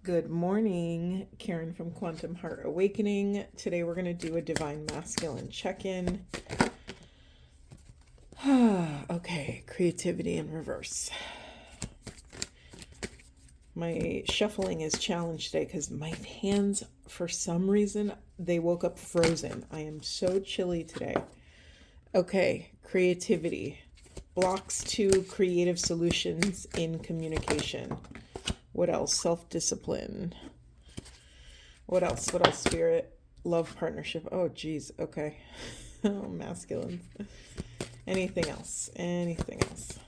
Good morning, Karen from Quantum Heart Awakening. Today we're going to do a Divine Masculine check-in. Okay, creativity in reverse. My shuffling is challenged today because my hands, for some reason, they woke up frozen. I am so chilly today. Okay, creativity. Blocks to creative solutions in communication. What else? Self-discipline. What else? What else? Spirit, love, partnership. Oh, geez. Okay. Oh, masculine. Anything else? Anything else?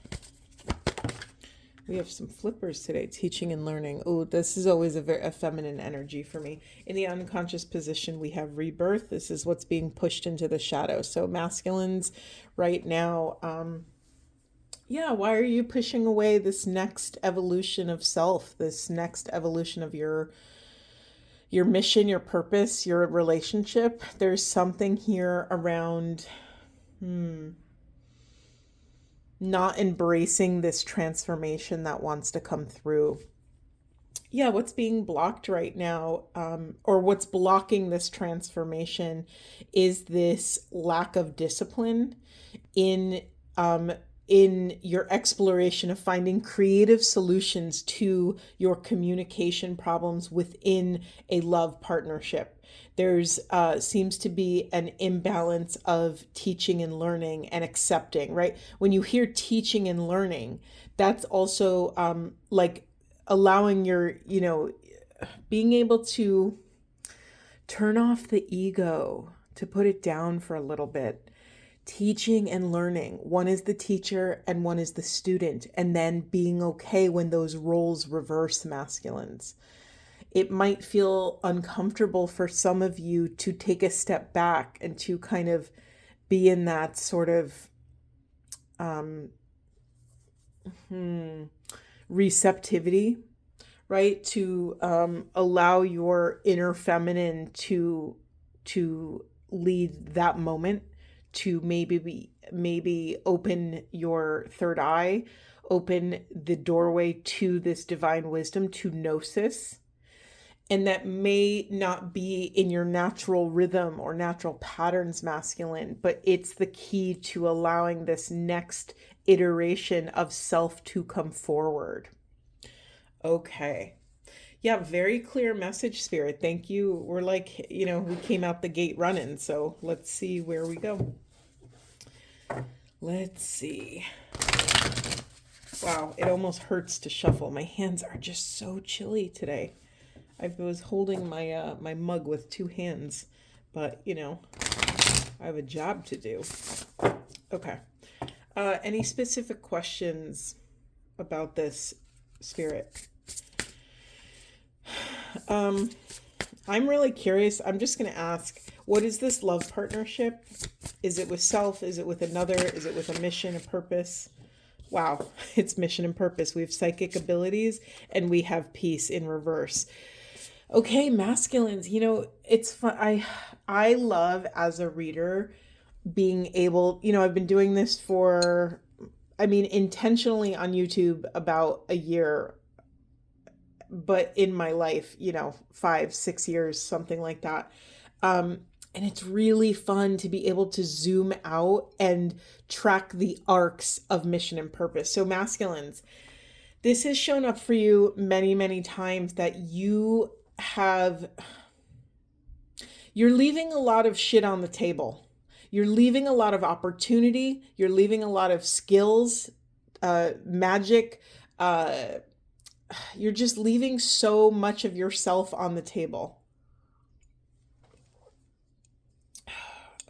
We have some flippers today, teaching and learning. Oh, this is always a feminine energy for me. In the unconscious position, we have rebirth. This is what's being pushed into the shadow. So masculines right now, why are you pushing away this next evolution of self, this next evolution of your mission, your purpose, your relationship? There's something here around not embracing this transformation that wants to come through. Yeah, what's being blocked right now, or what's blocking this transformation, is this lack of discipline in in your exploration of finding creative solutions to your communication problems within a love partnership. There's seems to be an imbalance of teaching and learning and accepting, right? When you hear teaching and learning, that's also like allowing your, being able to turn off the ego, to put it down for a little bit. Teaching and learning. One is the teacher and one is the student, and then being okay when those roles reverse, masculines. It might feel uncomfortable for some of you to take a step back and to kind of be in that sort of receptivity, right? To allow your inner feminine to lead that moment, to maybe open your third eye, open the doorway to this divine wisdom, to gnosis. And that may not be in your natural rhythm or natural patterns, masculine, but it's the key to allowing this next iteration of self to come forward. Okay. Yeah, very clear message, Spirit. Thank you. We're like, we came out the gate running, so let's see where we go. Let's see. Wow, it almost hurts to shuffle. My hands are just so chilly today. I was holding my my mug with two hands, but I have a job to do. Okay. Any specific questions about this, Spirit? I'm really curious. I'm just going to ask, what is this love partnership? Is it with self? Is it with another? Is it with a mission, a purpose? Wow, it's mission and purpose. We have psychic abilities and we have peace in reverse. Okay, masculines, it's fun. I love, as a reader, being able, I've been doing this for, intentionally on YouTube about a year, but in my life, 5, 6 years, something like that. And it's really fun to be able to zoom out and track the arcs of mission and purpose. So masculines, this has shown up for you many, many times, that you're leaving a lot of shit on the table. You're leaving a lot of opportunity. You're leaving a lot of skills, magic. You're just leaving so much of yourself on the table.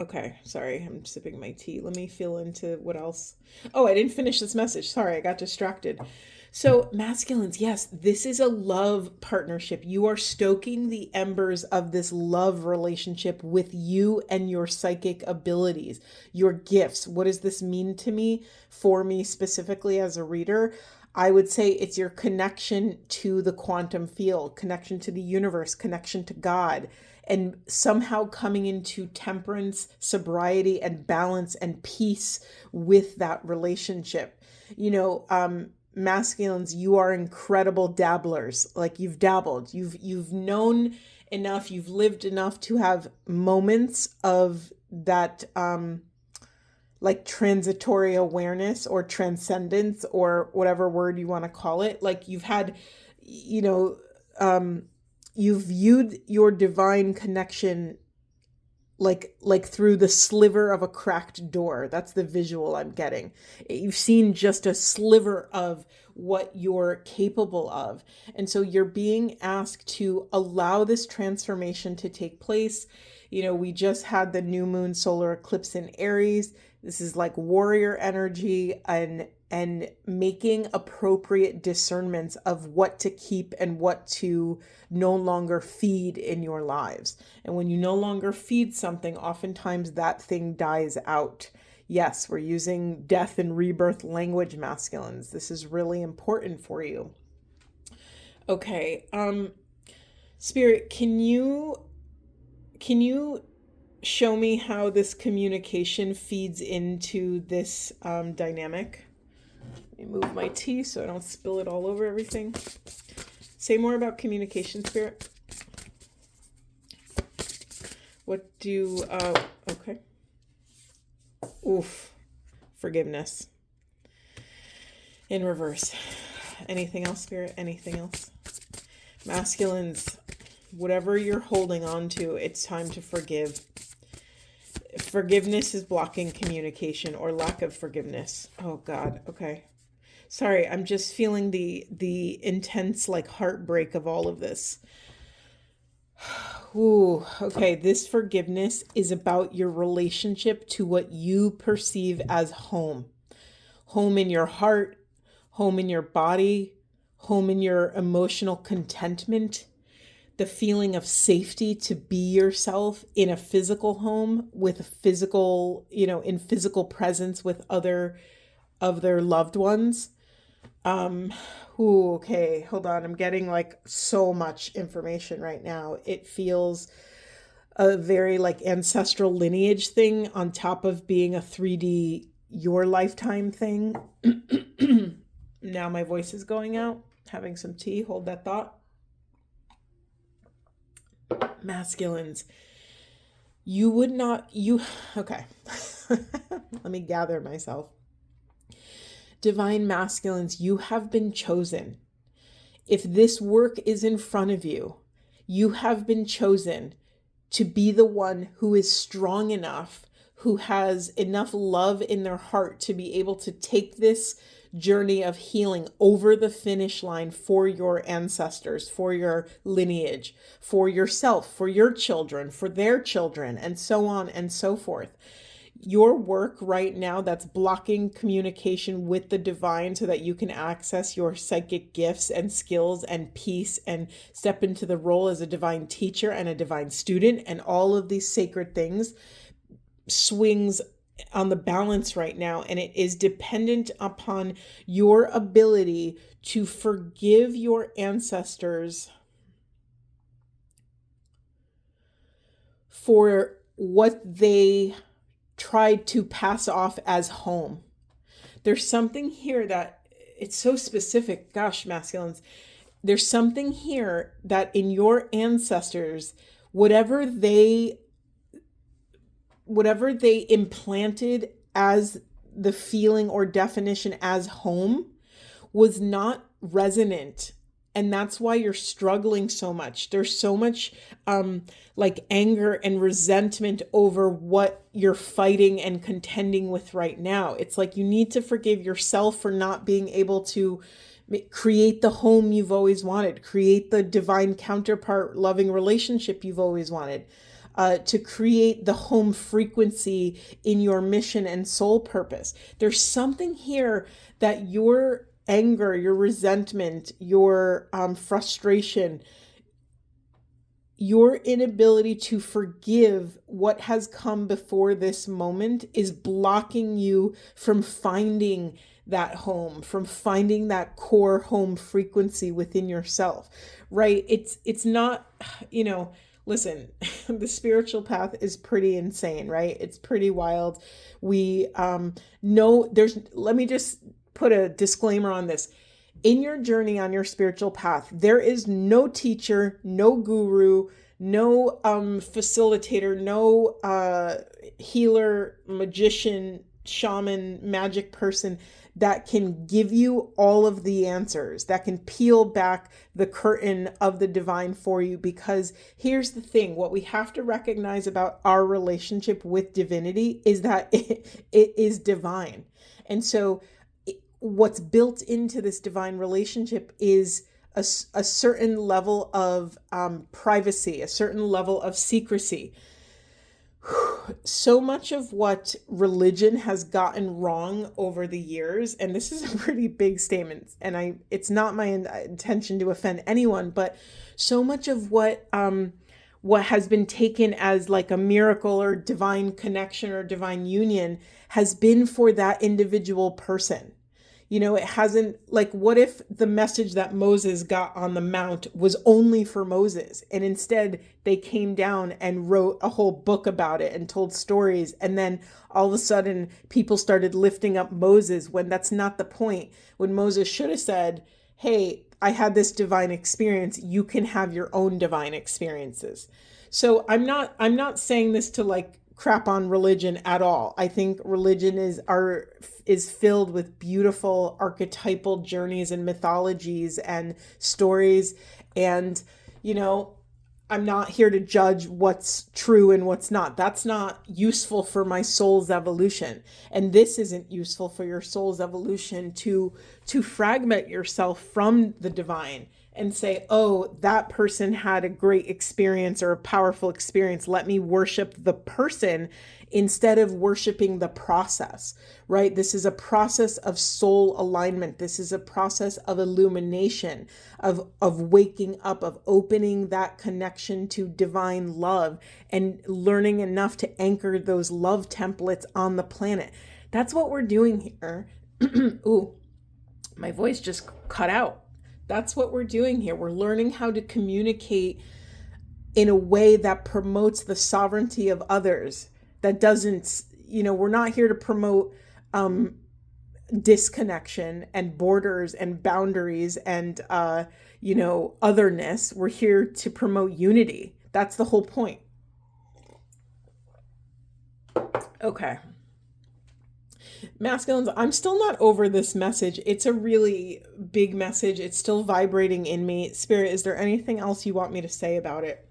Okay, sorry, I'm sipping my tea. Let me feel into what else. Oh, I didn't finish this message. Sorry, I got distracted. So, masculines, yes, this is a love partnership. You are stoking the embers of this love relationship with you and your psychic abilities, your gifts. What does this mean to me, for me specifically as a reader? I would say it's your connection to the quantum field, connection to the universe, connection to God, and somehow coming into temperance, sobriety, and balance and peace with that relationship. masculines, you are incredible dabblers. Like you've dabbled, you've known enough, you've lived enough to have moments of that like transitory awareness or transcendence or whatever word you want to call it. Like you've had, you know, you've viewed your divine connection like through the sliver of a cracked door. That's the visual I'm getting. You've seen just a sliver of what you're capable of. And so you're being asked to allow this transformation to take place. You know, we just had the new moon solar eclipse in Aries. This is like warrior energy and making appropriate discernments of what to keep and what to no longer feed in your lives. And when you no longer feed something, oftentimes that thing dies out. Yes, we're using death and rebirth language, masculines. This is really important for you. Okay, Spirit, can you show me how this communication feeds into this dynamic? Let me move my tea so I don't spill it all over everything. Say more about communication, Spirit. What do, okay. Oof. Forgiveness. In reverse. Anything else, Spirit? Anything else? Masculines, whatever you're holding on to, it's time to forgive. Forgiveness is blocking communication or lack of forgiveness. Oh God. Okay. Sorry, I'm just feeling the intense like heartbreak of all of this. Ooh, okay. This forgiveness is about your relationship to what you perceive as home. Home in your heart, home in your body, home in your emotional contentment, the feeling of safety to be yourself in a physical home with a physical, you know, in physical presence with other of their loved ones. Ooh, okay, hold on. I'm getting like so much information right now. It feels a very like ancestral lineage thing on top of being a 3D your lifetime thing. Now my voice is going out. Having some tea. Hold that thought. Masculines, you would not, okay. Let me gather myself. Divine masculines, you have been chosen. If this work is in front of you, you have been chosen to be the one who is strong enough, who has enough love in their heart to be able to take this journey of healing over the finish line for your ancestors, for your lineage, for yourself, for your children, for their children, and so on and so forth. Your work right now that's blocking communication with the divine so that you can access your psychic gifts and skills and peace and step into the role as a divine teacher and a divine student and all of these sacred things swings on the balance right now, and it is dependent upon your ability to forgive your ancestors for what they tried to pass off as home. There's something here that it's so specific. Gosh, masculines, there's something here that in your ancestors, whatever they implanted as the feeling or definition as home was not resonant. And that's why you're struggling so much. There's so much like anger and resentment over what you're fighting and contending with right now. It's like you need to forgive yourself for not being able to create the home you've always wanted, create the divine counterpart loving relationship you've always wanted, to create the home frequency in your mission and soul purpose. There's something here that your anger, your resentment, your frustration, your inability to forgive what has come before this moment is blocking you from finding that home, from finding that core home frequency within yourself, right? It's not, listen, the spiritual path is pretty insane, right? It's pretty wild. We know let me just put a disclaimer on this. in your journey on your spiritual path, there is no teacher, no guru, no facilitator, no healer, magician, shaman, magic person that can give you all of the answers, that can peel back the curtain of the divine for you. Because here's the thing, what we have to recognize about our relationship with divinity is that it is divine. And so what's built into this divine relationship is a certain level of privacy, a certain level of secrecy. So much of what religion has gotten wrong over the years, and this is a pretty big statement, and it's not my intention to offend anyone, but so much of what has been taken as like a miracle or divine connection or divine union has been for that individual person. It hasn't, like, what if the message that Moses got on the mount was only for Moses, and instead they came down and wrote a whole book about it and told stories, and then all of a sudden people started lifting up Moses when that's not the point, when Moses should have said, hey, I had this divine experience, you can have your own divine experiences. So I'm not saying this to like crap on religion at all. I think religion is filled with beautiful archetypal journeys and mythologies and stories. And, I'm not here to judge what's true and what's not. That's not useful for my soul's evolution. And this isn't useful for your soul's evolution to fragment yourself from the divine and say, oh, that person had a great experience or a powerful experience. Let me worship the person instead of worshiping the process, right? This is a process of soul alignment. This is a process of illumination, of waking up, of opening that connection to divine love and learning enough to anchor those love templates on the planet. That's what we're doing here. Ooh, my voice just cut out. That's what we're doing here. We're learning how to communicate in a way that promotes the sovereignty of others. That doesn't, we're not here to promote disconnection and borders and boundaries and, otherness. We're here to promote unity. That's the whole point. Okay. Masculines, I'm still not over this message. It's a really big message. It's still vibrating in me. Spirit, is there anything else you want me to say about it?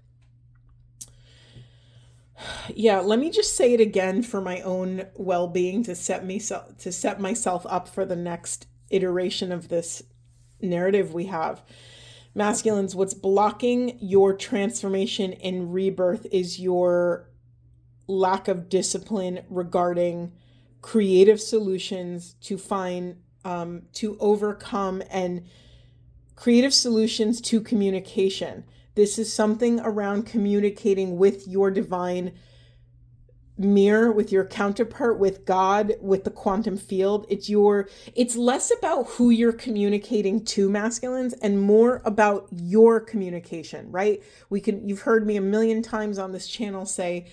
Yeah, let me just say it again for my own well-being to set myself up for the next iteration of this narrative we have. Masculines, what's blocking your transformation and rebirth is your lack of discipline regarding creative solutions to find, to overcome, and creative solutions to communication. This is something around communicating with your divine mirror, with your counterpart, with God, with the quantum field. It's less about who you're communicating to, masculines, and more about your communication, right? You've heard me a million times on this channel say,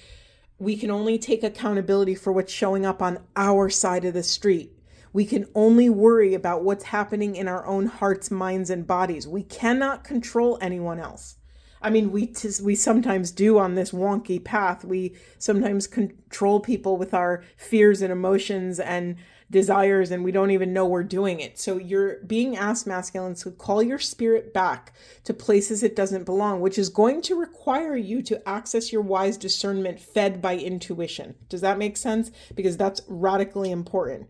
we can only take accountability for what's showing up on our side of the street. We can only worry about what's happening in our own hearts, minds, and bodies. We cannot control anyone else. I mean, we sometimes do on this wonky path. We sometimes control people with our fears and emotions and desires, and we don't even know we're doing it. So you're being asked, masculines, to call your spirit back to places it doesn't belong, which is going to require you to access your wise discernment fed by intuition. Does that make sense? Because that's radically important.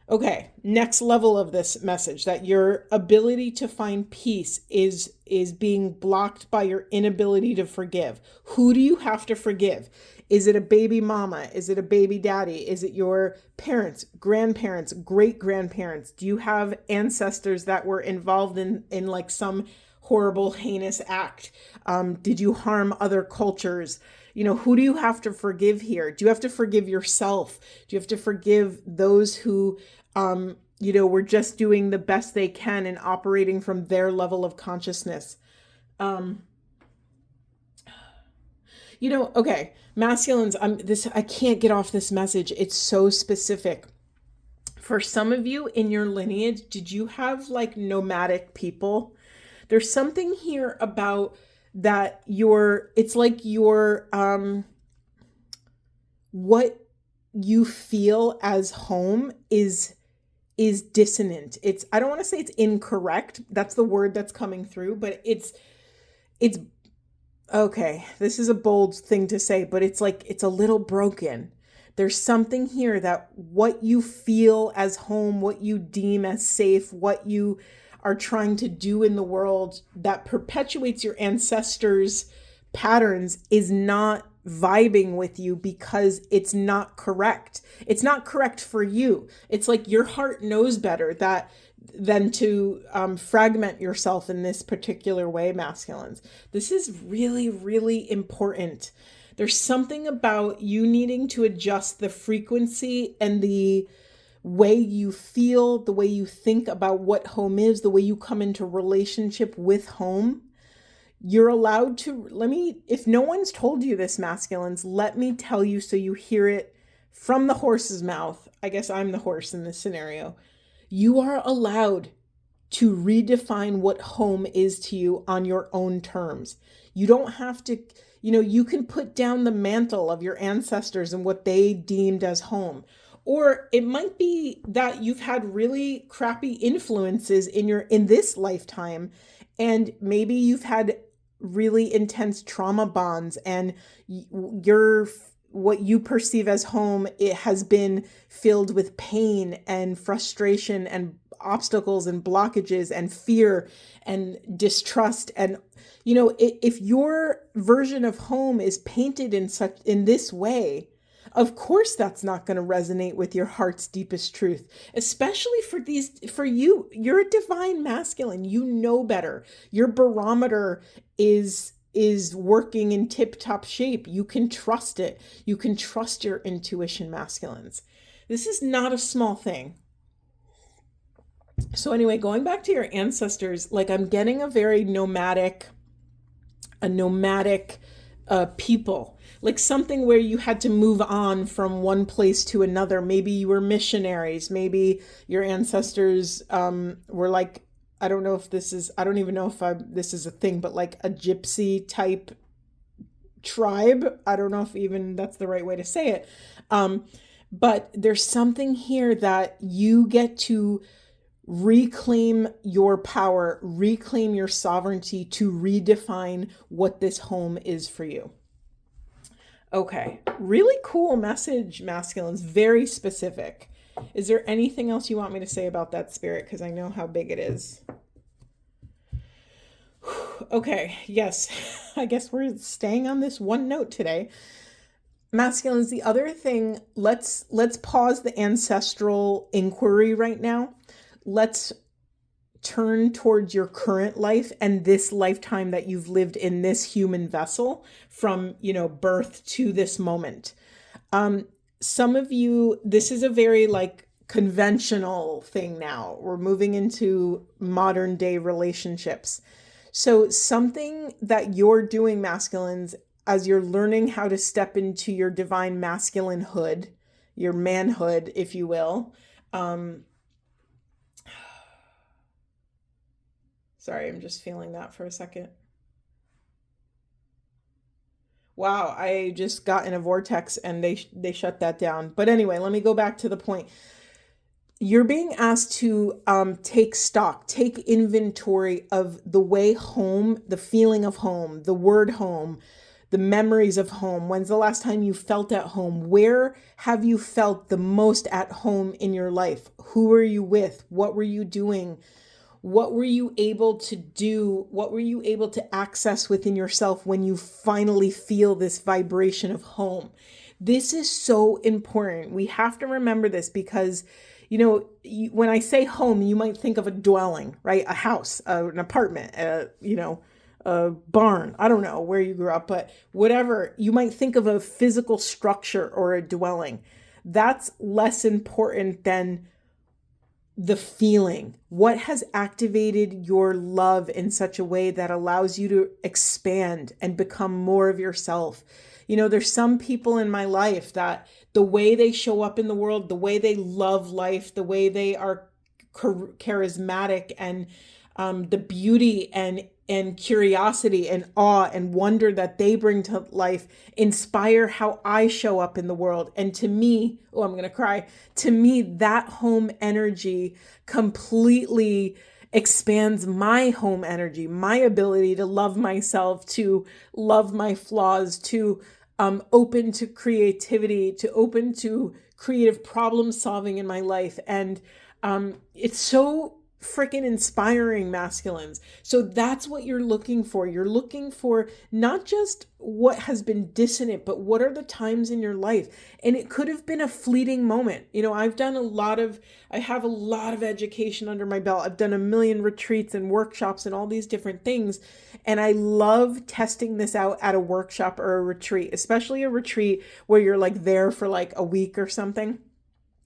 Okay, next level of this message, that your ability to find peace is being blocked by your inability to forgive. Who do you have to forgive? Is it a baby mama? Is it a baby daddy? Is it your parents, grandparents, great-grandparents? Do you have ancestors that were involved in like some horrible, heinous act? Did you harm other cultures? Who do you have to forgive here? Do you have to forgive yourself? Do you have to forgive those who, were just doing the best they can and operating from their level of consciousness? Okay, masculines, I can't get off this message. It's so specific. For some of you in your lineage, did you have like nomadic people? There's something here about that it's like what you feel as home is dissonant. I don't want to say it's incorrect. That's the word that's coming through, but it's okay. This is a bold thing to say, but it's like it's a little broken. There's something here that what you feel as home, what you deem as safe, what you are trying to do in the world that perpetuates your ancestors' patterns is not vibing with you because it's not correct. It's not correct for you. It's like your heart knows better than to fragment yourself in this particular way, masculines. This is really, really important. There's something about you needing to adjust the frequency and the way you feel, the way you think about what home is, the way you come into relationship with home. You're allowed to, if no one's told you this, masculines, let me tell you so you hear it from the horse's mouth. I guess I'm the horse in this scenario. You are allowed to redefine what home is to you on your own terms. You don't have to, you can put down the mantle of your ancestors and what they deemed as home. Or it might be that you've had really crappy influences in this lifetime, and maybe you've had really intense trauma bonds, and what you perceive as home, it has been filled with pain and frustration and obstacles and blockages and fear and distrust. And if your version of home is painted in this way, of course that's not going to resonate with your heart's deepest truth, especially for you. You're a divine masculine. You know better. Your barometer is working in tip-top shape. You can trust it. You can trust your intuition, masculines. This is not a small thing. So anyway, going back to your ancestors, like I'm getting a very nomadic people, like something where you had to move on from one place to another. Maybe you were missionaries. Maybe your ancestors were like, I don't know if this is, I don't even know if this is a thing, but like a gypsy type tribe. I don't know if even that's the right way to say it. But there's something here that you get to reclaim your power, reclaim your sovereignty to redefine what this home is for you. Okay, really cool message, masculines, very specific. Is there anything else you want me to say about that, spirit? Because I know how big it is. Okay, yes, I guess we're staying on this one note today. Masculines, the other thing, let's pause the ancestral inquiry right now. Let's turn towards your current life and this lifetime that you've lived in this human vessel from, birth to this moment. Some of you, this is a very like conventional thing now. We're moving into modern day relationships. So something that you're doing, masculines, as you're learning how to step into your divine masculinehood, your manhood, if you will. Sorry, I'm just feeling that for a second. Wow, I just got in a vortex and they shut that down. But anyway, let me go back to the point. You're being asked to take stock, take inventory of the way home, the feeling of home, the word home, the memories of home. When's the last time you felt at home? Where have you felt the most at home in your life? Who were you with? What were you doing? What were you able to do? What were you able to access within yourself when you finally feel this vibration of home? This is so important. We have to remember this because, when I say home, you might think of a dwelling, right? A house, an apartment, a barn. I don't know where you grew up, but whatever. You might think of a physical structure or a dwelling. That's less important than the feeling? What has activated your love in such a way that allows you to expand and become more of yourself? There's some people in my life that the way they show up in the world, the way they love life, the way they are charismatic, and the beauty and curiosity and awe and wonder that they bring to life inspire how I show up in the world. And to me, oh, I'm going to cry. To me, that home energy completely expands my home energy, my ability to love myself, to love my flaws, to open to creativity, to open to creative problem solving in my life. And it's so freaking inspiring, masculines. So that's what you're looking for. You're looking for not just what has been dissonant, but what are the times in your life? And it could have been a fleeting moment. I have a lot of education under my belt. I've done a million retreats and workshops and all these different things. And I love testing this out at a workshop or a retreat, especially a retreat where you're like there for like a week or something,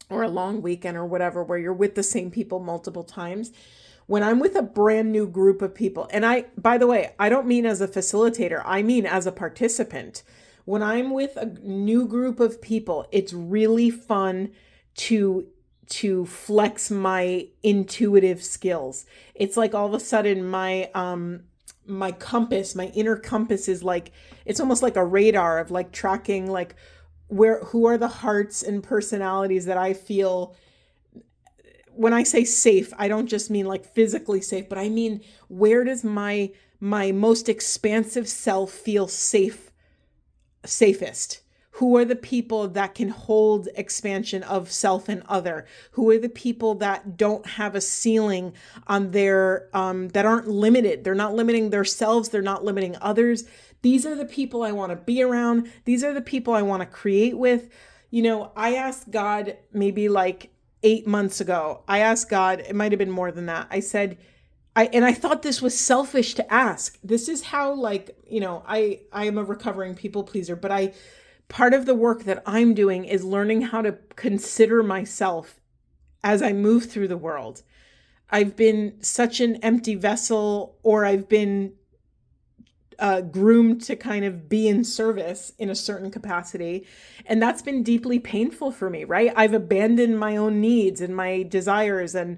or a long weekend or whatever, where you're with the same people multiple times. When I'm with a brand new group of people, and by the way, I don't mean as a facilitator, I mean as a participant. When I'm with a new group of people, it's really fun to flex my intuitive skills. It's like all of a sudden my compass, my inner compass is like, it's almost like a radar of like tracking like who are the hearts and personalities that I feel. When I say safe, I don't just mean like physically safe, but I mean, where does my most expansive self feel safest? Who are the people that can hold expansion of self and other? Who are the people that don't have a ceiling on their, that aren't limited? They're not limiting themselves. They're not limiting others. These are the people I want to be around. These are the people I want to create with. I asked God maybe like 8 months ago. I asked God, it might have been more than that. I said, I thought this was selfish to ask. This is how I am a recovering people pleaser, but part of the work that I'm doing is learning how to consider myself as I move through the world. I've been such an empty vessel, or I've been groomed to kind of be in service in a certain capacity. And that's been deeply painful for me, right? I've abandoned my own needs and my desires and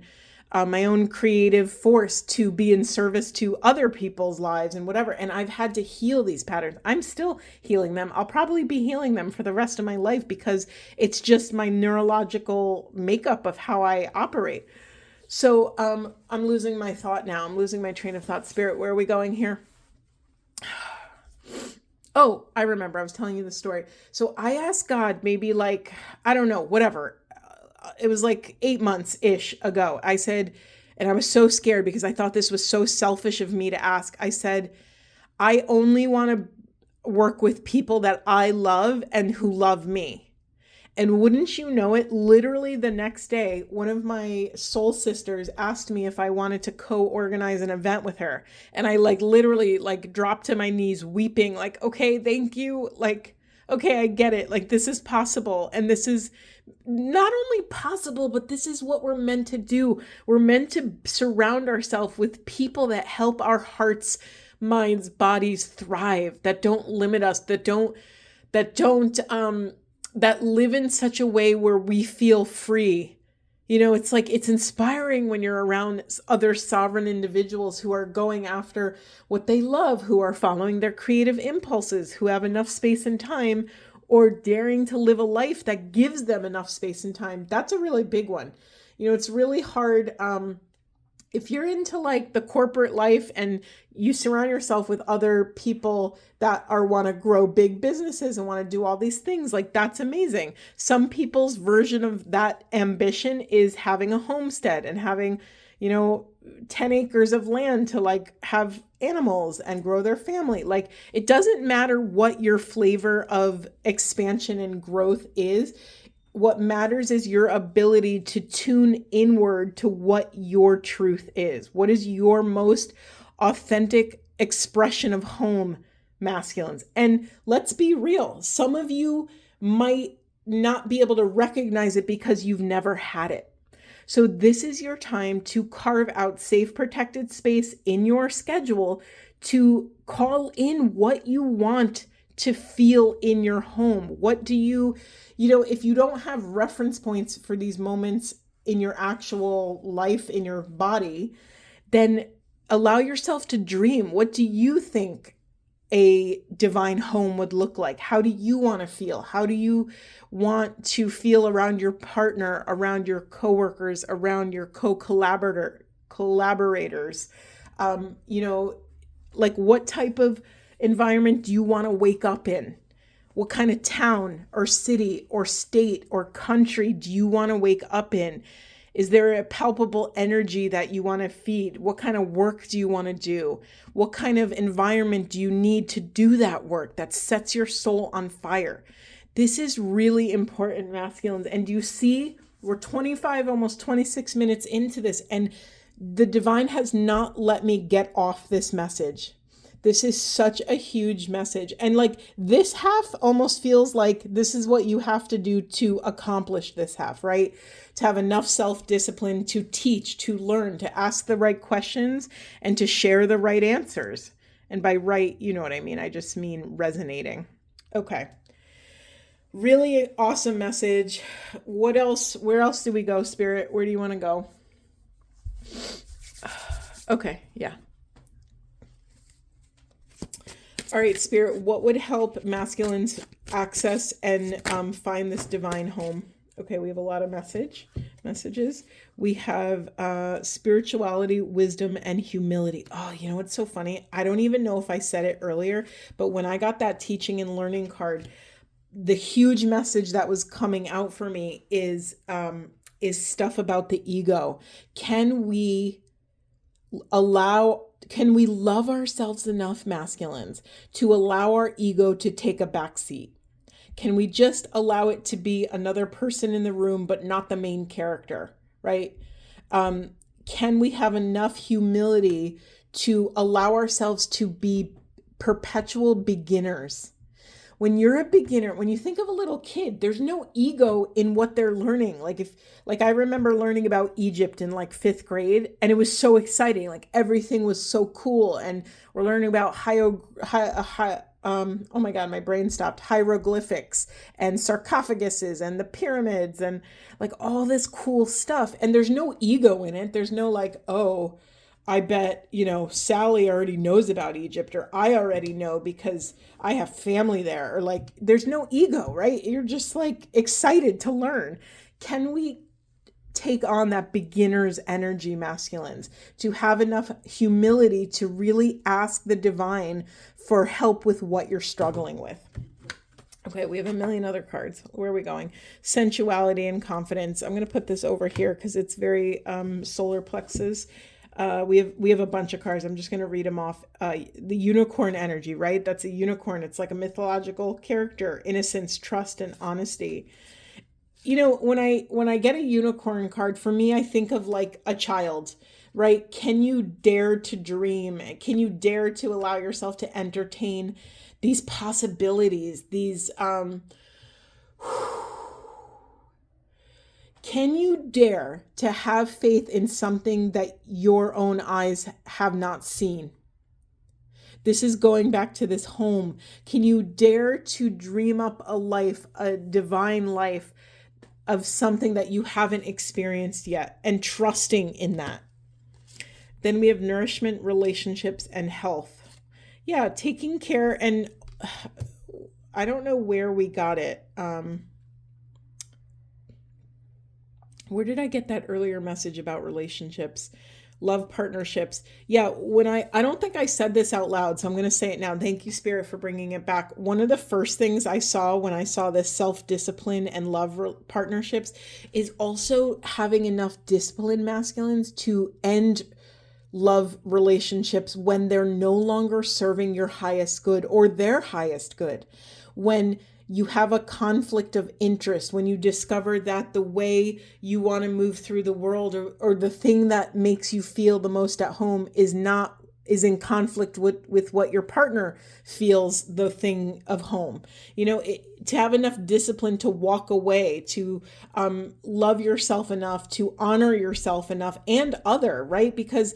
my own creative force to be in service to other people's lives and whatever. And I've had to heal these patterns. I'm still healing them. I'll probably be healing them for the rest of my life because it's just my neurological makeup of how I operate. So I'm losing my thought now. I'm losing my train of thought. Spirit, where are we going here? Oh, I remember. I was telling you the story. So I asked God maybe like, I don't know, whatever. It was like 8 months-ish ago. I said, and I was so scared because I thought this was so selfish of me to ask. I said, I only want to work with people that I love and who love me. And wouldn't you know it, literally the next day, one of my soul sisters asked me if I wanted to co-organize an event with her. And I literally dropped to my knees weeping, like, okay, thank you. Like, okay, I get it. Like, this is possible. And this is not only possible, but this is what we're meant to do. We're meant to surround ourselves with people that help our hearts, minds, bodies thrive, that don't limit us, that live in such a way where we feel free. It's like, it's inspiring when you're around other sovereign individuals who are going after what they love, who are following their creative impulses, who have enough space and time, or daring to live a life that gives them enough space and time. That's a really big one. It's really hard. If you're into the corporate life and you surround yourself with other people that want to grow big businesses and want to do all these things, that's amazing. Some people's version of that ambition is having a homestead and having, 10 acres of land to have animals and grow their family. It doesn't matter what your flavor of expansion and growth is. What matters is your ability to tune inward to what your truth is. What is your most authentic expression of home, masculines? And let's be real. Some of you might not be able to recognize it because you've never had it. So this is your time to carve out safe, protected space in your schedule to call in what you want to feel in your home. What do you if you don't have reference points for these moments in your actual life, in your body, then allow yourself to dream. What do you think a divine home would look like? How do you want to feel? How do you want to feel around your partner, around your coworkers, around your collaborators? Like what type of environment do you want to wake up in? What kind of town or city or state or country do you want to wake up in? Is there a palpable energy that you want to feed? What kind of work do you want to do? What kind of environment do you need to do that work that sets your soul on fire? This is really important, masculines. And do you see, we're 25, almost 26 minutes into this, and the divine has not let me get off this message. This is such a huge message. And like this half almost feels like this is what you have to do to accomplish this half, right? To have enough self-discipline to teach, to learn, to ask the right questions, and to share the right answers. And by right, you know what I mean. I just mean resonating. Okay. Really awesome message. What else? Where else do we go, Spirit? Where do you want to go? Okay. Yeah. All right, Spirit, what would help masculines access and find this divine home? Okay, we have a lot of messages. We have spirituality, wisdom, and humility. Oh, you know what's so funny? I don't even know if I said it earlier, but when I got that teaching and learning card, the huge message that was coming out for me is stuff about the ego. Can we love ourselves enough, masculines, to allow our ego to take a back seat? Can we just allow it to be another person in the room, but not the main character, right? Can we have enough humility to allow ourselves to be perpetual beginners? When you're a beginner, when you think of a little kid, there's no ego in what they're learning. Like I remember learning about Egypt in like 5th grade, and it was so exciting. Like everything was so cool. And we're learning about oh my God, my brain stopped. Hieroglyphics and sarcophaguses and the pyramids and like all this cool stuff. And there's no ego in it. There's no like, oh, I bet, Sally already knows about Egypt, or I already know because I have family there, or like, there's no ego, right? You're just like excited to learn. Can we take on that beginner's energy, masculines, to have enough humility to really ask the divine for help with what you're struggling with? Okay, we have a million other cards. Where are we going? Sensuality and confidence. I'm going to put this over here because it's very solar plexus. We have a bunch of cards. I'm just going to read them off. The unicorn energy, right? That's a unicorn. It's like a mythological character, innocence, trust, and honesty. When I get a unicorn card, for me, I think of like a child, right? Can you dare to dream? Can you dare to allow yourself to entertain these possibilities, these, can you dare to have faith in something that your own eyes have not seen? This is going back to this home. Can you dare to dream up a life, a divine life of something that you haven't experienced yet, and trusting in that? Then we have nourishment, relationships, and health. Yeah, taking care. And I don't know where we got it. Where did I get that earlier message about relationships, love, partnerships? Yeah, I don't think I said this out loud, so I'm going to say it now. Thank you, Spirit, for bringing it back. One of the first things I saw when I saw this self-discipline and love partnerships is also having enough discipline, masculines, to end love relationships when they're no longer serving your highest good or their highest good. When you have a conflict of interest, when you discover that the way you want to move through the world, or the thing that makes you feel the most at home is not is in conflict with what your partner feels the thing of home. To have enough discipline to walk away, to love yourself enough, to honor yourself enough and other, right? Because,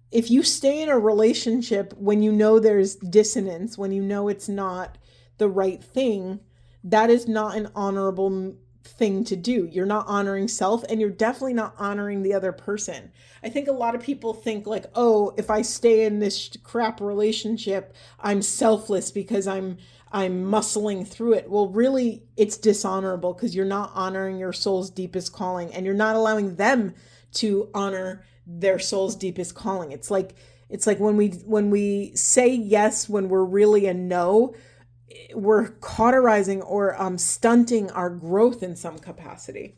if you stay in a relationship when there's dissonance, when it's not the right thing, that is not an honorable thing to do. You're not honoring self, and you're definitely not honoring the other person. I think a lot of people think like, oh, if I stay in this crap relationship, I'm selfless because I'm muscling through it. Well, really, it's dishonorable because you're not honoring your soul's deepest calling, and you're not allowing them to honor their soul's deepest calling. It's like when we say yes when we're really a no, we're cauterizing or stunting our growth in some capacity.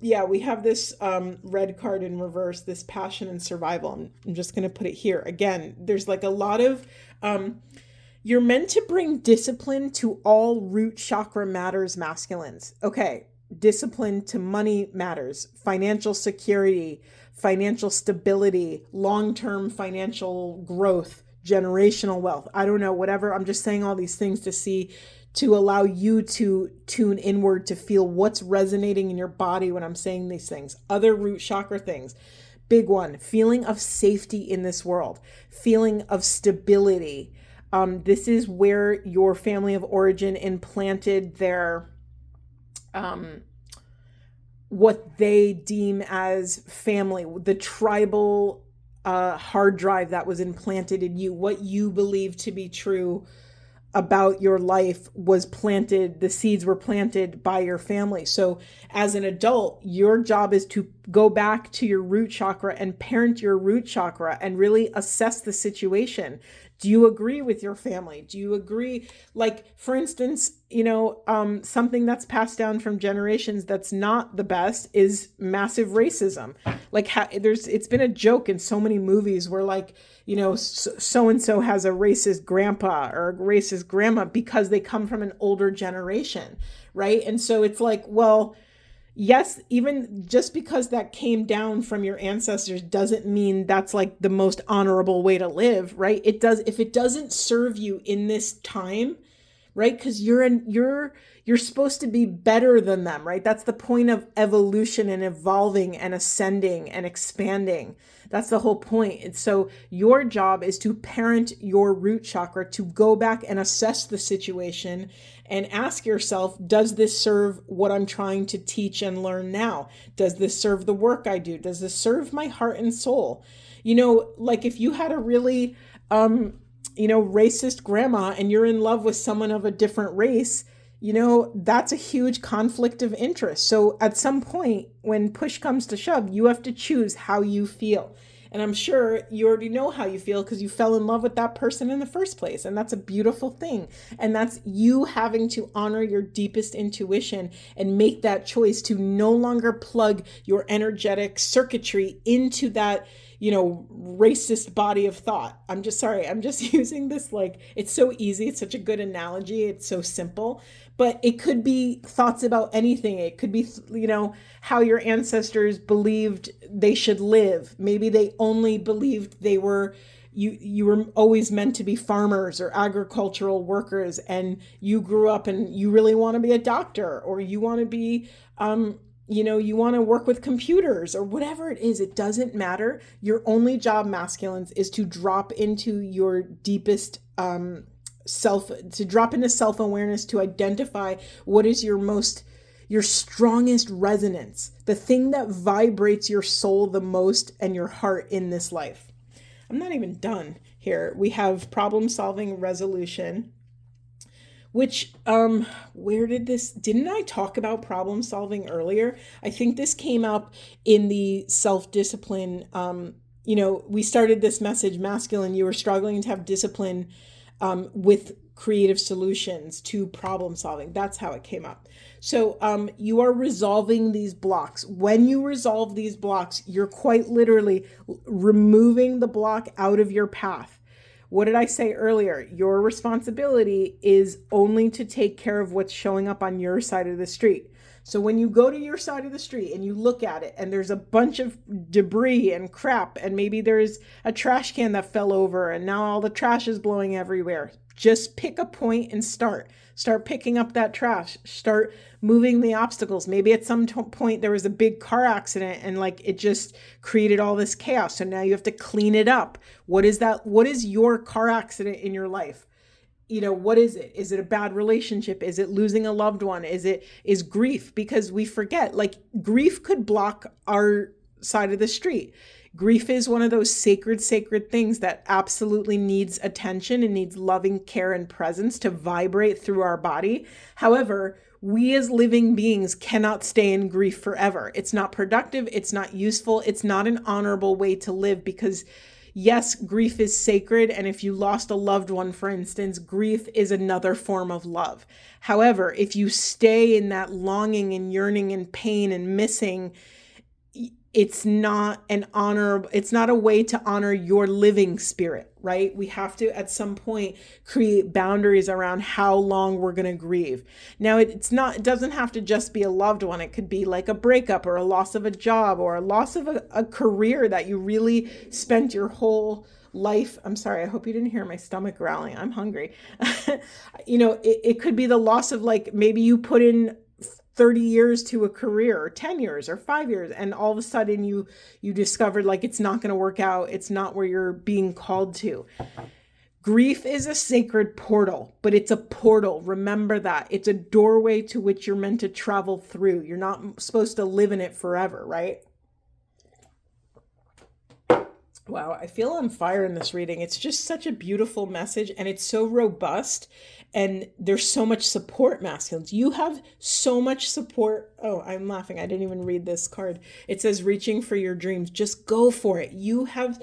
Yeah, we have this red card in reverse, this passion and survival. I'm just going to put it here. Again, there's like a lot of, you're meant to bring discipline to all root chakra matters, masculines. Okay, discipline to money matters, financial security, financial stability, long-term financial growth, generational wealth. I don't know, whatever. I'm just saying all these things to allow you to tune inward, to feel what's resonating in your body when I'm saying these things. Other root chakra things. Big one, feeling of safety in this world, feeling of stability. This is where your family of origin implanted their, what they deem as family, the tribal hard drive that was implanted in you, what you believe to be true about your life was planted, the seeds were planted by your family. So as an adult, your job is to go back to your root chakra and parent your root chakra and really assess the situation. Do you agree with your family? Do you agree? Like, for instance, something that's passed down from generations that's not the best is massive racism. Like, it's been a joke in so many movies where, like, so-and-so has a racist grandpa or a racist grandma because they come from an older generation, right? And so it's like, well, yes, even just because that came down from your ancestors doesn't mean that's like the most honorable way to live, right? It does, if it doesn't serve you in this time, right? Because you're supposed to be better than them, right? That's the point of evolution and evolving and ascending and expanding. That's the whole point. And so your job is to parent your root chakra, to go back and assess the situation and ask yourself, does this serve what I'm trying to teach and learn now? Does this serve the work I do? Does this serve my heart and soul? Like if you had a really, racist grandma and you're in love with someone of a different race, that's a huge conflict of interest. So at some point when push comes to shove, you have to choose how you feel. And I'm sure you already know how you feel because you fell in love with that person in the first place. And that's a beautiful thing. And that's you having to honor your deepest intuition and make that choice to no longer plug your energetic circuitry into that, racist body of thought. I'm just using this, like, it's so easy. It's such a good analogy. It's so simple, but it could be thoughts about anything. It could be, how your ancestors believed they should live. Maybe they only believed they were, you were always meant to be farmers or agricultural workers, and you grew up and you really want to be a doctor, or you want to be, you want to work with computers or whatever it is. It doesn't matter. Your only job, masculines, is to drop into your deepest self-awareness, to identify what is your strongest resonance, the thing that vibrates your soul the most and your heart in this life. I'm not even done here. We have problem solving, resolution, which, didn't I talk about problem solving earlier? I think this came up in the self-discipline. We started this message, masculine, you were struggling to have discipline with creative solutions to problem solving. That's how it came up. So you are resolving these blocks. When you resolve these blocks, you're quite literally removing the block out of your path. What did I say earlier? Your responsibility is only to take care of what's showing up on your side of the street. So when you go to your side of the street and you look at it and there's a bunch of debris and crap, and maybe there's a trash can that fell over and now all the trash is blowing everywhere, just pick a point and start picking up that trash, start moving the obstacles. Maybe at some point there was a big car accident and like it just created all this chaos. So now you have to clean it up. What is that? What is your car accident in your life? What is it? Is it a bad relationship? Is it losing a loved one? Is grief? Because we forget, like, grief could block our side of the street. Grief is one of those sacred things that absolutely needs attention and needs loving care and presence to vibrate through our body. However, we as living beings cannot stay in grief forever. It's not productive. It's not useful. It's not an honorable way to live, because yes, grief is sacred. And if you lost a loved one, for instance, grief is another form of love. However, if you stay in that longing and yearning and pain and missing, it's not a way to honor your living spirit, right? We have to, at some point, create boundaries around how long we're going to grieve. Now, it doesn't have to just be a loved one. It could be like a breakup or a loss of a job or a loss of a career that you really spent your whole life. I'm sorry, I hope you didn't hear my stomach growling. I'm hungry. It could be the loss of, like, maybe you put in 30 years to a career, or 10 years or 5 years, and all of a sudden you discovered, like, it's not going to work out. It's not where you're being called to. Grief is a sacred portal, but it's a portal. Remember that. It's a doorway to which you're meant to travel through. You're not supposed to live in it forever, right? Wow, I feel on fire in this reading. It's just such a beautiful message, and it's so robust, and there's so much support, masculines. You have so much support. Oh, I'm laughing. I didn't even read this card. It says reaching for your dreams. Just go for it. You have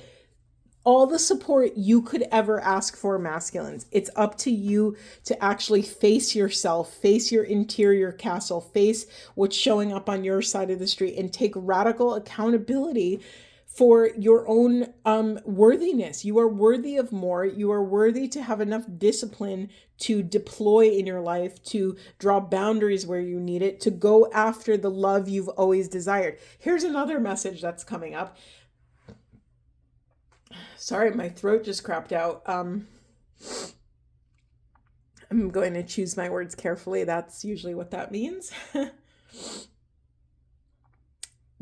all the support you could ever ask for, masculines. It's up to you to actually face yourself, face your interior castle, face what's showing up on your side of the street, and take radical accountability for your own worthiness. You are worthy of more. You are worthy to have enough discipline to deploy in your life, to draw boundaries where you need it, to go after the love you've always desired. Here's another message that's coming up. Sorry, my throat just crapped out. I'm going to choose my words carefully. That's usually what that means.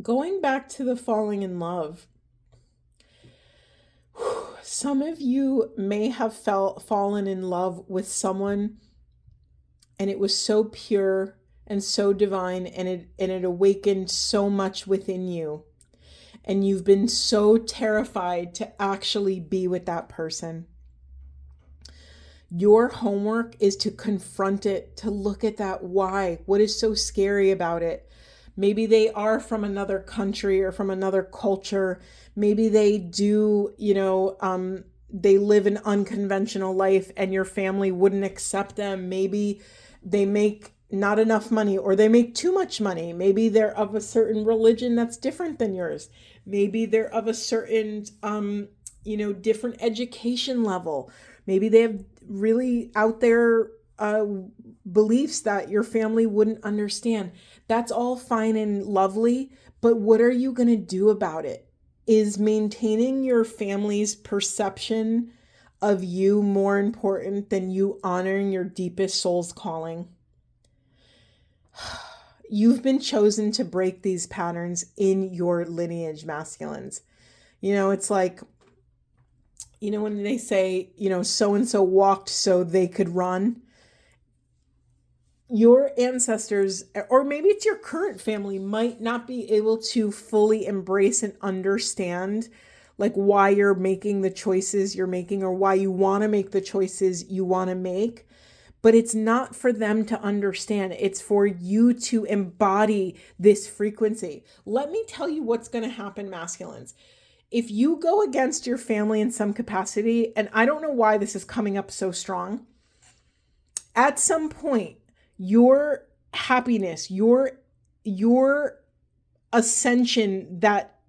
Going back to the falling in love, some of you may have fallen in love with someone, and it was so pure and so divine, and it awakened so much within you, and you've been so terrified to actually be with that person. Your homework is to confront it, to look at that why. What is so scary about it? Maybe they are from another country or from another culture. Maybe they do, they live an unconventional life and your family wouldn't accept them. Maybe they make not enough money, or they make too much money. Maybe they're of a certain religion that's different than yours. Maybe they're of a certain, different education level. Maybe they have really out there beliefs that your family wouldn't understand. That's all fine and lovely, but what are you going to do about it? Is maintaining your family's perception of you more important than you honoring your deepest soul's calling? You've been chosen to break these patterns in your lineage, masculines. It's like, when they say, so-and-so walked so they could run. Your ancestors, or maybe it's your current family, might not be able to fully embrace and understand, like, why you're making the choices you're making, or why you want to make the choices you want to make. But it's not for them to understand. It's for you to embody this frequency. Let me tell you what's going to happen, masculines. If you go against your family in some capacity, and I don't know why this is coming up so strong, at some point, your happiness, your ascension that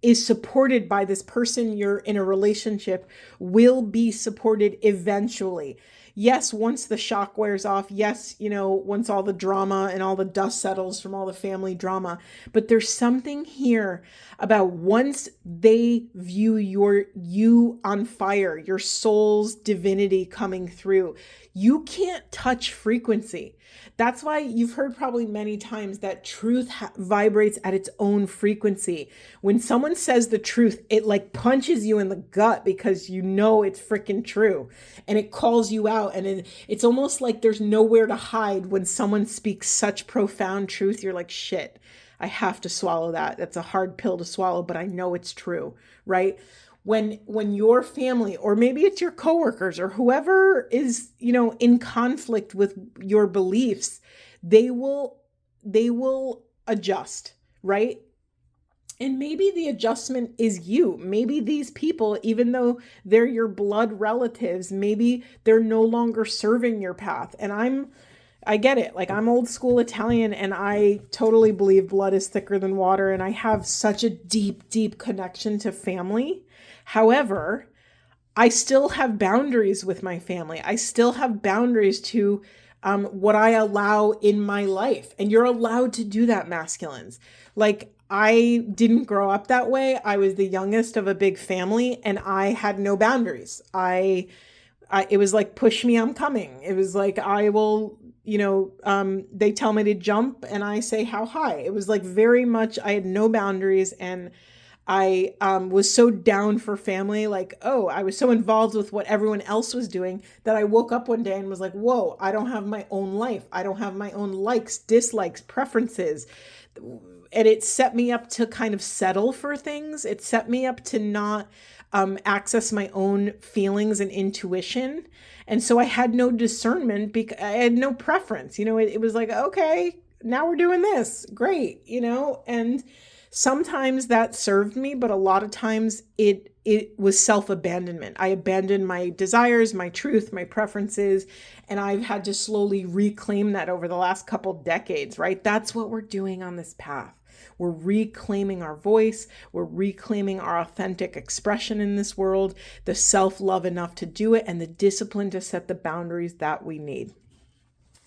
is supported by this person you're in a relationship will be supported eventually. Yes, once the shock wears off, yes, once all the drama and all the dust settles from all the family drama, but there's something here about once they view you on fire, your soul's divinity coming through, you can't touch frequency. That's why you've heard probably many times that truth vibrates at its own frequency. When someone says the truth, it like punches you in the gut because it's freaking true, and it calls you out, and it's almost like there's nowhere to hide when someone speaks such profound truth. You're like, shit, I have to swallow that. That's a hard pill to swallow, but I know it's true, right? When your family, or maybe it's your coworkers or whoever is, in conflict with your beliefs, they will adjust, right? And maybe the adjustment is you. Maybe these people, even though they're your blood relatives, maybe they're no longer serving your path. And I get it. Like, I'm old school Italian, and I totally believe blood is thicker than water. And I have such a deep, deep connection to family. However, I still have boundaries with my family. I still have boundaries to what I allow in my life. And you're allowed to do that, masculines. Like, I didn't grow up that way. I was the youngest of a big family, and I had no boundaries. It was like, push me, I'm coming. It was like, I will, they tell me to jump and I say how high. It was like very much, I had no boundaries, and I was so down for family. Like, I was so involved with what everyone else was doing that I woke up one day and was like, whoa, I don't have my own life. I don't have my own likes, dislikes, preferences. And it set me up to kind of settle for things. It set me up to not access my own feelings and intuition. And so I had no discernment because I had no preference. It was like, okay, now we're doing this. Great. And sometimes that served me, but a lot of times it was self-abandonment. I abandoned my desires, my truth, my preferences, and I've had to slowly reclaim that over the last couple decades, right? That's what we're doing on this path. We're reclaiming our voice. We're reclaiming our authentic expression in this world, the self-love enough to do it, and the discipline to set the boundaries that we need.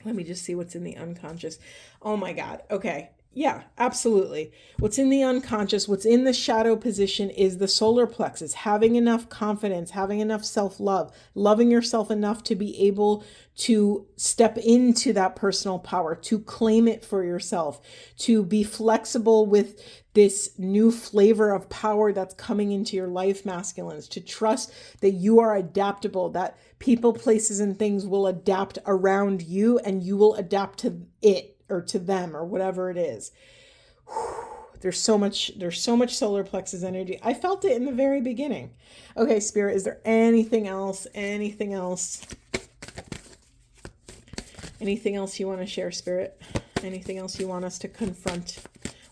Let me just see what's in the unconscious. Oh my God. Okay. Yeah, absolutely. What's in the unconscious, what's in the shadow position is the solar plexus, having enough confidence, having enough self-love, loving yourself enough to be able to step into that personal power, to claim it for yourself, to be flexible with this new flavor of power that's coming into your life, masculines, to trust that you are adaptable, that people, places, and things will adapt around you, and you will adapt to it, or to them, or whatever it is. There's so much solar plexus energy. I felt it in the very beginning. Okay, Spirit, is there anything else? Anything else you want to share, Spirit? Anything else you want us to confront?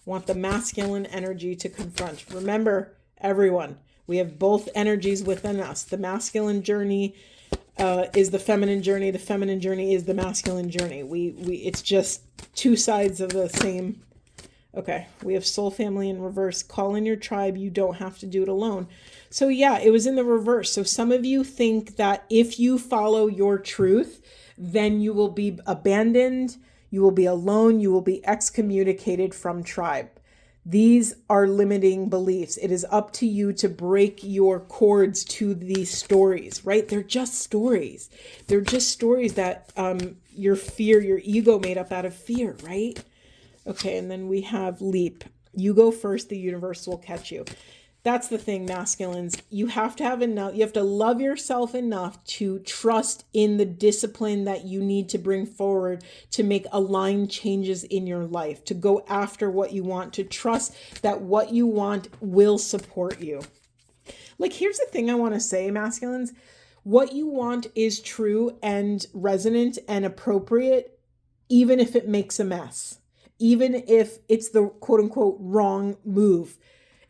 Want the masculine energy to confront? Remember, everyone, we have both energies within us. The masculine journey is the feminine journey. The feminine journey is the masculine journey. It's just two sides of the same. Okay, we have soul family in reverse. Call in your tribe. You don't have to do it alone. So yeah, it was in the reverse. So some of you think that if you follow your truth, then you will be abandoned, you will be alone, you will be excommunicated from tribe. These are limiting beliefs. It is up to you to break your cords to these stories, right? They're just stories. They're just stories that your fear, your ego made up out of fear, right? Okay, and then we have leap. You go first, the universe will catch you. That's the thing, masculines. You have to have enough, you have to love yourself enough to trust in the discipline that you need to bring forward to make aligned changes in your life, to go after what you want, to trust that what you want will support you. Like, here's the thing I want to say, masculines. What you want is true and resonant and appropriate, even if it makes a mess, even if it's the quote unquote wrong move.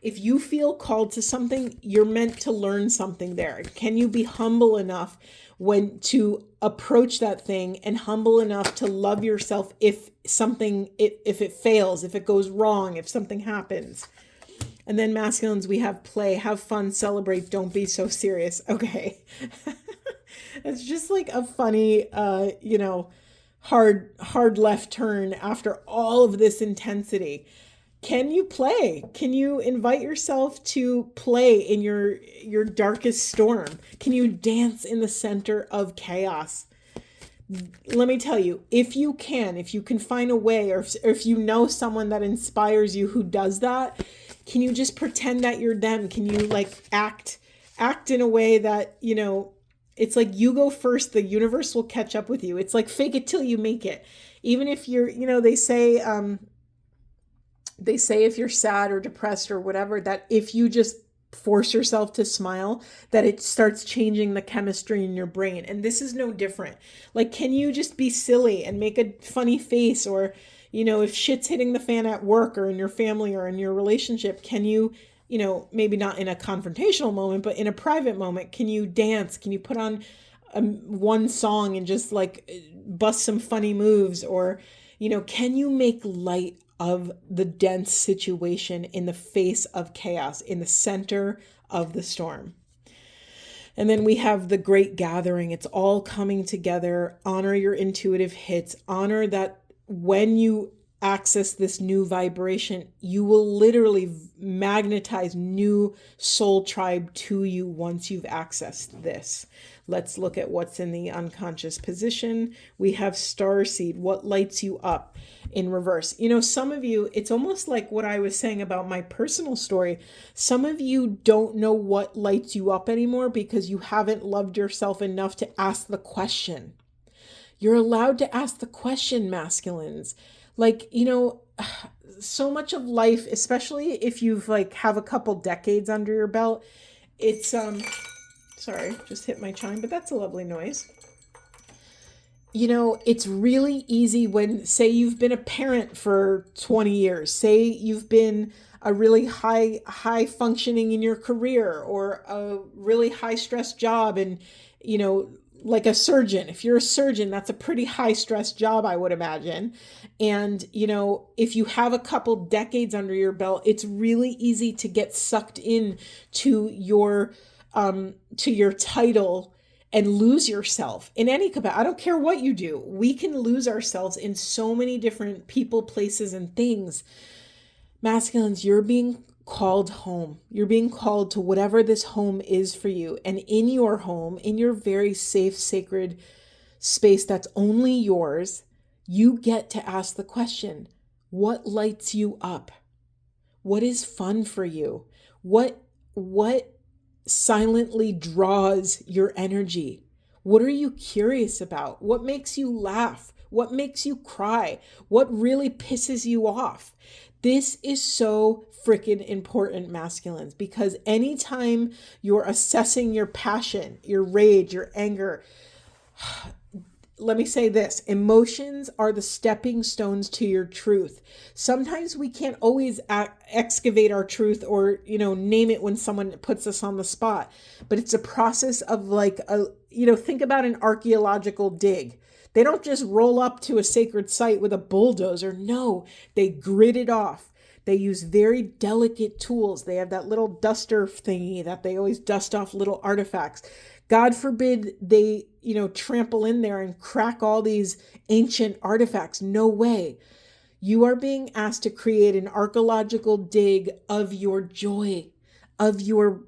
If you feel called to something, you're meant to learn something there. Can you be humble enough to approach that thing, and humble enough to love yourself if it fails, if it goes wrong, if something happens? And then masculines, we have play, have fun, celebrate, don't be so serious. Okay. It's just like a funny, hard left turn after all of this intensity. Can you play? Can you invite yourself to play in your darkest storm? Can you dance in the center of chaos? Let me tell you, if you can find a way, or if you know someone that inspires you who does that, can you just pretend that you're them? Can you like act in a way that, it's like you go first, the universe will catch up with you. It's like fake it till you make it. Even if you're, they say if you're sad or depressed or whatever, that if you just force yourself to smile, that it starts changing the chemistry in your brain. And this is no different. Like, can you just be silly and make a funny face? Or, if shit's hitting the fan at work or in your family or in your relationship, can you, maybe not in a confrontational moment, but in a private moment, can you dance? Can you put on one song and just like bust some funny moves? Or, can you make light of the dense situation in the face of chaos, in the center of the storm? And then we have the great gathering. It's all coming together. Honor your intuitive hits. Honor that when you access this new vibration, you will literally magnetize new soul tribe to you once you've accessed this. Let's look at what's in the unconscious position. We have starseed. What lights you up? In reverse. Some of you, it's almost like what I was saying about my personal story. Some of you don't know what lights you up anymore because you haven't loved yourself enough to ask the question. You're allowed to ask the question, masculines. Like, so much of life, especially if you've have a couple decades under your belt, it's, sorry, just hit my chime, but that's a lovely noise. It's really easy when, say, you've been a parent for 20 years, say you've been a really high functioning in your career, or a really high stress job, and, like a surgeon. If you're a surgeon, that's a pretty high stress job, I would imagine. And, if you have a couple decades under your belt, it's really easy to get sucked in to your title and lose yourself in any capacity. I don't care what you do. We can lose ourselves in so many different people, places, and things. Masculines, you're being called home. You're being called to whatever this home is for you. And in your home, in your very safe, sacred space that's only yours, you get to ask the question, what lights you up? What is fun for you? What silently draws your energy? What are you curious about? What makes you laugh? What makes you cry? What really pisses you off? This is so freaking important, masculines, because anytime you're assessing your passion, your rage, your anger, let me say this, emotions are the stepping stones to your truth. Sometimes we can't always excavate our truth or, name it when someone puts us on the spot, but it's a process of think about an archaeological dig. They don't just roll up to a sacred site with a bulldozer. No, they grit it off. They use very delicate tools. They have that little duster thingy that they always dust off little artifacts. God forbid they, trample in there and crack all these ancient artifacts. No way. You are being asked to create an archaeological dig of your joy, of your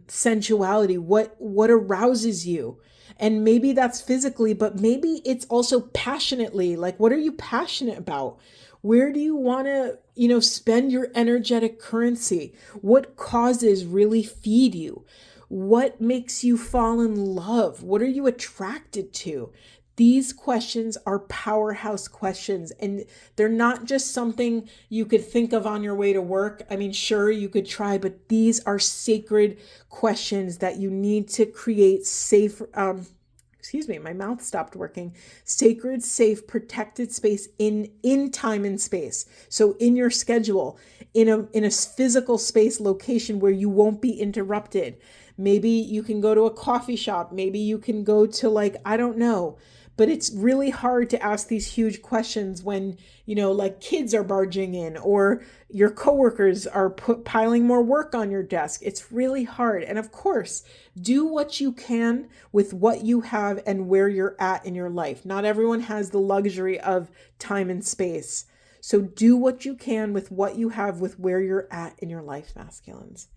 sensuality, what arouses you. And maybe that's physically, but maybe it's also passionately. Like, what are you passionate about? Where do you want to, spend your energetic currency? What causes really feed you? What makes you fall in love? What are you attracted to? These questions are powerhouse questions, and they're not just something you could think of on your way to work. I mean, sure, you could try, but these are sacred questions that you need to create safe, my mouth stopped working. Sacred, safe, protected space in time and space. So in your schedule, in a physical space location where you won't be interrupted. Maybe you can go to a coffee shop. Maybe you can go to I don't know. But it's really hard to ask these huge questions when, like kids are barging in or your coworkers are piling more work on your desk. It's really hard. And of course, do what you can with what you have and where you're at in your life. Not everyone has the luxury of time and space. So do what you can with what you have with where you're at in your life, masculines.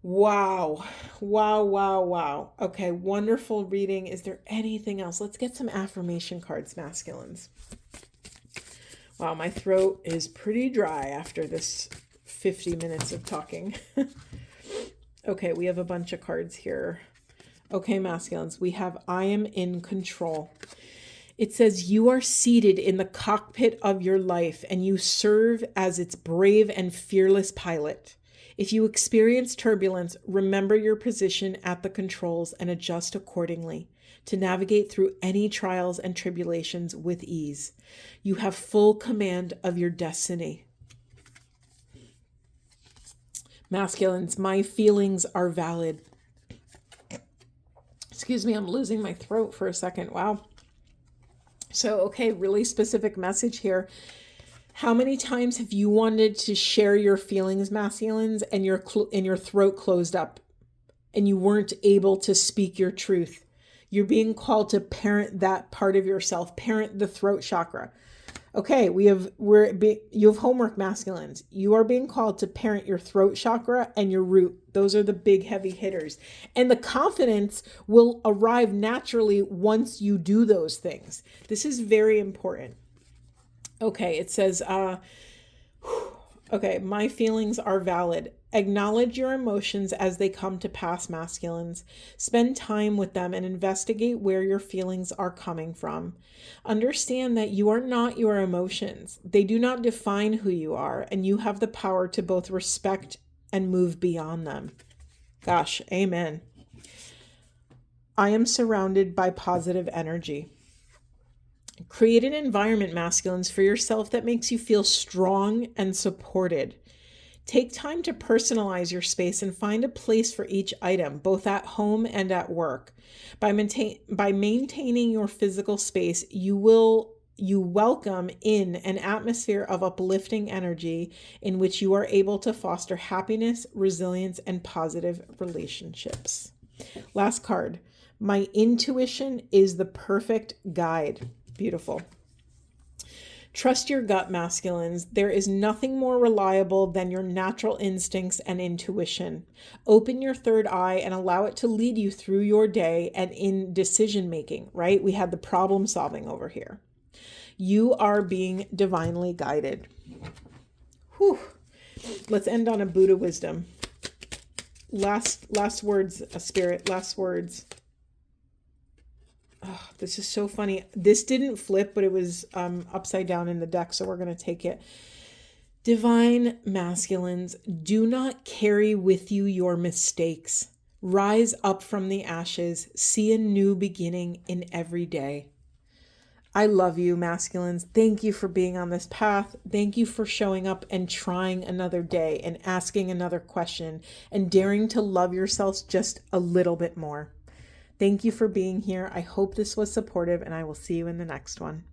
Wow. Wow, wow, wow. Okay, wonderful reading. Is there anything else? Let's get some affirmation cards, masculines. Wow, my throat is pretty dry after this 50 minutes of talking. Okay, we have a bunch of cards here. Okay, masculines, we have I am in control. It says you are seated in the cockpit of your life and you serve as its brave and fearless pilot. If you experience turbulence, remember your position at the controls and adjust accordingly to navigate through any trials and tribulations with ease. You have full command of your destiny. Masculines, my feelings are valid. Excuse me, I'm losing my throat for a second. Wow. So, okay, really specific message here. How many times have you wanted to share your feelings, masculines, and your throat closed up and you weren't able to speak your truth? You're being called to parent that part of yourself, parent the throat chakra. Okay, you have homework, masculines. You are being called to parent your throat chakra and your root. Those are the big heavy hitters. And the confidence will arrive naturally once you do those things. This is very important. Okay, it says, okay, my feelings are valid. Acknowledge your emotions as they come to pass, masculines. Spend time with them and investigate where your feelings are coming from. Understand that you are not your emotions. They do not define who you are, and you have the power to both respect and move beyond them. Gosh, amen. I am surrounded by positive energy. Create an environment, masculines, for yourself that makes you feel strong and supported. Take time to personalize your space and find a place for each item, both at home and at work. By maintaining your physical space, you welcome in an atmosphere of uplifting energy in which you are able to foster happiness, resilience, and positive relationships. Last card. My intuition is the perfect guide. Beautiful. Trust your gut, masculines. There is nothing more reliable than your natural instincts and intuition. Open your third eye and allow it to lead you through your day and in decision making, right? We had the problem solving over here. You are being divinely guided. Whew. Let's end on a Buddha wisdom. Last words, Spirit, last words. Oh, this is so funny. This didn't flip, but it was upside down in the deck, so we're going to take it. Divine masculines, do not carry with you your mistakes. Rise up from the ashes. See a new beginning in every day. I love you, masculines. Thank you for being on this path. Thank you for showing up and trying another day and asking another question and daring to love yourselves just a little bit more. Thank you for being here. I hope this was supportive, and I will see you in the next one.